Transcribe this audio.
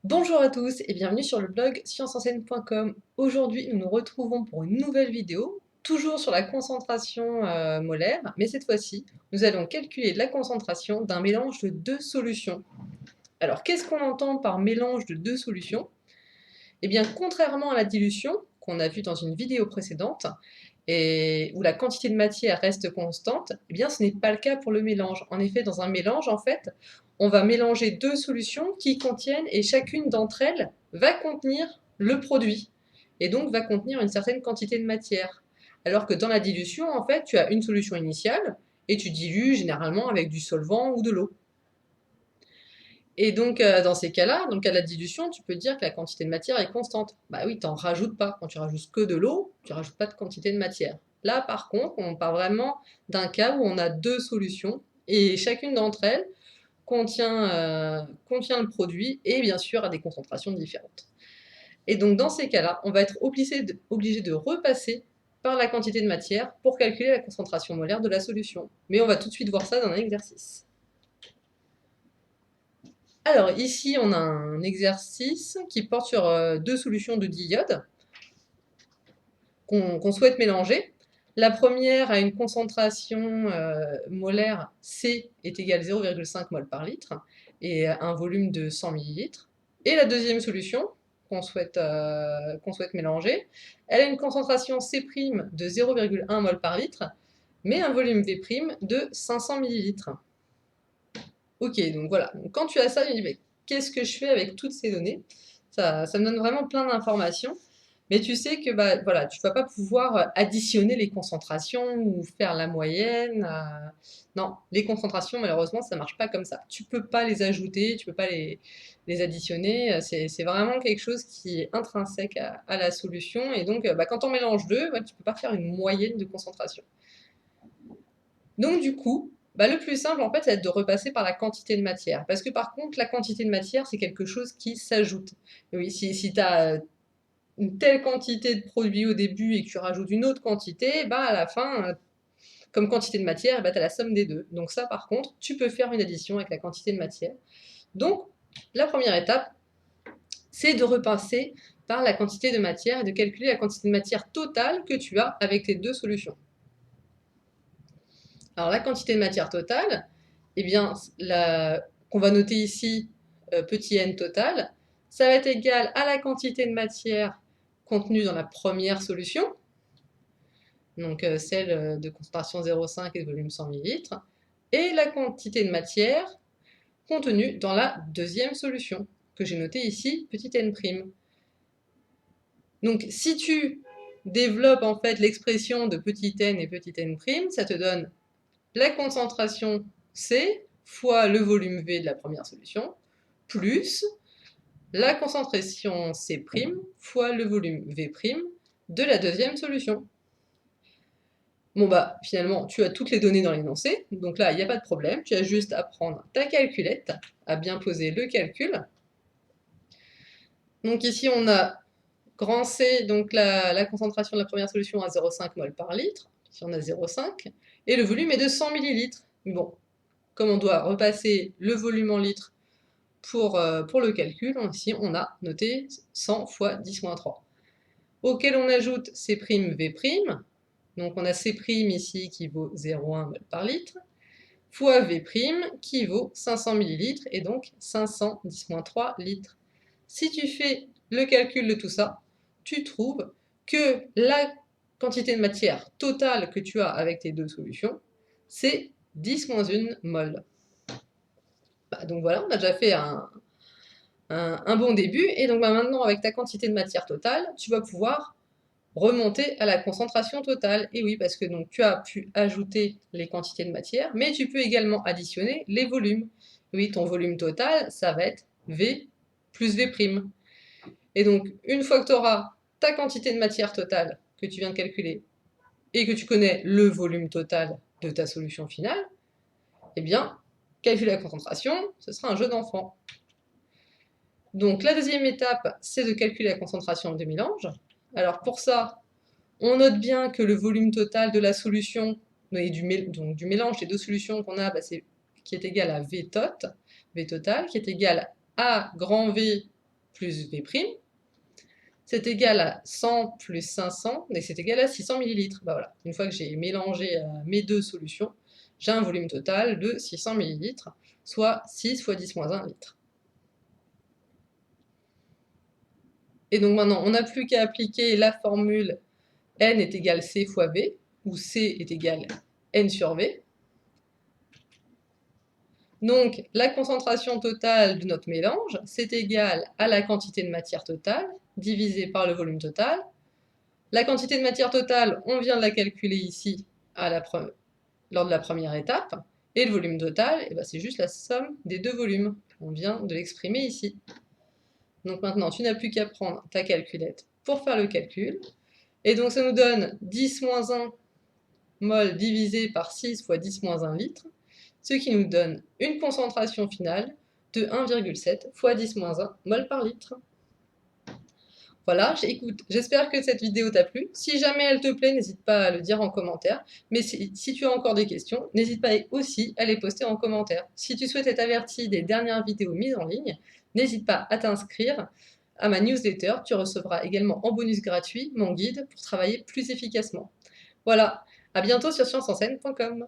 Bonjour à tous et bienvenue sur le blog scienceenseigne.com. Aujourd'hui, nous nous retrouvons pour une nouvelle vidéo, toujours sur la concentration molaire, mais cette fois-ci, nous allons calculer la concentration d'un mélange de deux solutions. Alors, qu'est-ce qu'on entend par mélange de deux solutions? Eh bien, contrairement à la dilution, qu'on a vu dans une vidéo précédente, et où la quantité de matière reste constante, eh bien ce n'est pas le cas pour le mélange. En effet, dans un mélange, en fait, on va mélanger deux solutions qui contiennent, et chacune d'entre elles va contenir le produit, et donc va contenir une certaine quantité de matière. Alors que dans la dilution, en fait, tu as une solution initiale, et tu dilues généralement avec du solvant ou de l'eau. Et donc, dans ces cas-là, donc à la dilution, tu peux dire que la quantité de matière est constante. Bah oui, tu n'en rajoutes pas. Quand tu rajoutes que de l'eau, tu ne rajoutes pas de quantité de matière. Là, par contre, on parle vraiment d'un cas où on a deux solutions et chacune d'entre elles contient le produit et bien sûr à des concentrations différentes. Et donc, dans ces cas-là, on va être obligé de repasser par la quantité de matière pour calculer la concentration molaire de la solution. Mais on va tout de suite voir ça dans un exercice. Alors ici, on a un exercice qui porte sur deux solutions de diode qu'on souhaite mélanger. La première a une concentration molaire C est égale à 0,5 mol par litre et un volume de 100 millilitres. Et la deuxième solution qu'on souhaite mélanger, elle a une concentration C' de 0,1 mol par litre, mais un volume V' de 500 millilitres. Ok, donc voilà. Donc, quand tu as ça, tu dis, mais qu'est-ce que je fais avec toutes ces données? Ça me donne vraiment plein d'informations. Mais tu sais que bah, voilà, tu ne vas pas pouvoir additionner les concentrations ou faire la moyenne. Non, les concentrations, malheureusement, ça ne marche pas comme ça. Tu ne peux pas les ajouter, tu ne peux pas les additionner. C'est vraiment quelque chose qui est intrinsèque à la solution. Et donc, bah, quand on mélange deux, ouais, tu ne peux pas faire une moyenne de concentration. Donc du coup, bah, le plus simple en fait, c'est de repasser par la quantité de matière. Parce que par contre, la quantité de matière, c'est quelque chose qui s'ajoute. Oui, si tu as une telle quantité de produit au début et que tu rajoutes une autre quantité, bah, à la fin, comme quantité de matière, bah, tu as la somme des deux. Donc ça, par contre, tu peux faire une addition avec la quantité de matière. Donc, la première étape, c'est de repasser par la quantité de matière et de calculer la quantité de matière totale que tu as avec tes deux solutions. Alors la quantité de matière totale, eh bien, qu'on va noter ici petit n total, ça va être égal à la quantité de matière contenue dans la première solution, donc celle de concentration 0,5 et de volume 100 ml, et la quantité de matière contenue dans la deuxième solution, que j'ai notée ici, petit n'. Donc si tu développes en fait l'expression de petit n et petit n', ça te donne la concentration C fois le volume V de la première solution, plus la concentration C' fois le volume V' de la deuxième solution. Bon bah finalement tu as toutes les données dans l'énoncé, donc là il n'y a pas de problème, tu as juste à prendre ta calculette, à bien poser le calcul. Donc ici on a grand C, donc la concentration de la première solution à 0,5 mol par litre, ici on a 0,5, et le volume est de 100 millilitres. Bon, comme on doit repasser le volume en litres pour le calcul, ici on a noté 100 fois 10-3, auquel on ajoute C'V', donc on a C' ici qui vaut 0,1 mol par litre, fois V' qui vaut 500 millilitres, et donc 510-3 litres. Si tu fais le calcul de tout ça, tu trouves que la quantité de matière totale que tu as avec tes deux solutions, c'est 10-1 mol. Bah, donc voilà, on a déjà fait un bon début, et donc bah, maintenant avec ta quantité de matière totale, tu vas pouvoir remonter à la concentration totale. Et oui, parce que donc tu as pu ajouter les quantités de matière, mais tu peux également additionner les volumes. Oui, ton volume total, ça va être V plus V'. Et donc, une fois que tu auras ta quantité de matière totale que tu viens de calculer, et que tu connais le volume total de ta solution finale, eh bien, calculer la concentration, ce sera un jeu d'enfant. Donc la deuxième étape, c'est de calculer la concentration de mélange. Alors pour ça, on note bien que le volume total de la solution, et donc du mélange des deux solutions qu'on a, bah, qui est égal à V tot, V total, qui est égal à grand V plus V', c'est égal à 100 plus 500, et c'est égal à 600 ml. Bah voilà, une fois que j'ai mélangé mes deux solutions, j'ai un volume total de 600 ml, soit 6 fois 10 moins 1 litre. Et donc maintenant, on n'a plus qu'à appliquer la formule N est égal C fois V, où C est égal N sur V. Donc, la concentration totale de notre mélange, c'est égal à la quantité de matière totale divisée par le volume total. La quantité de matière totale, on vient de la calculer ici lors de la première étape. Et le volume total, eh ben, c'est juste la somme des deux volumes. On vient de l'exprimer ici. Donc maintenant, tu n'as plus qu'à prendre ta calculette pour faire le calcul. Et donc ça nous donne 10 moins 1 mol divisé par 6 fois 10 moins 1 litre, ce qui nous donne une concentration finale de 1,7 fois 10 moins 1 mol par litre. Voilà, écoute, j'espère que cette vidéo t'a plu. Si jamais elle te plaît, n'hésite pas à le dire en commentaire. Mais si tu as encore des questions, n'hésite pas aussi à les poster en commentaire. Si tu souhaites être averti des dernières vidéos mises en ligne, n'hésite pas à t'inscrire à ma newsletter. Tu recevras également en bonus gratuit mon guide pour travailler plus efficacement. Voilà, à bientôt sur scienceenseine.com.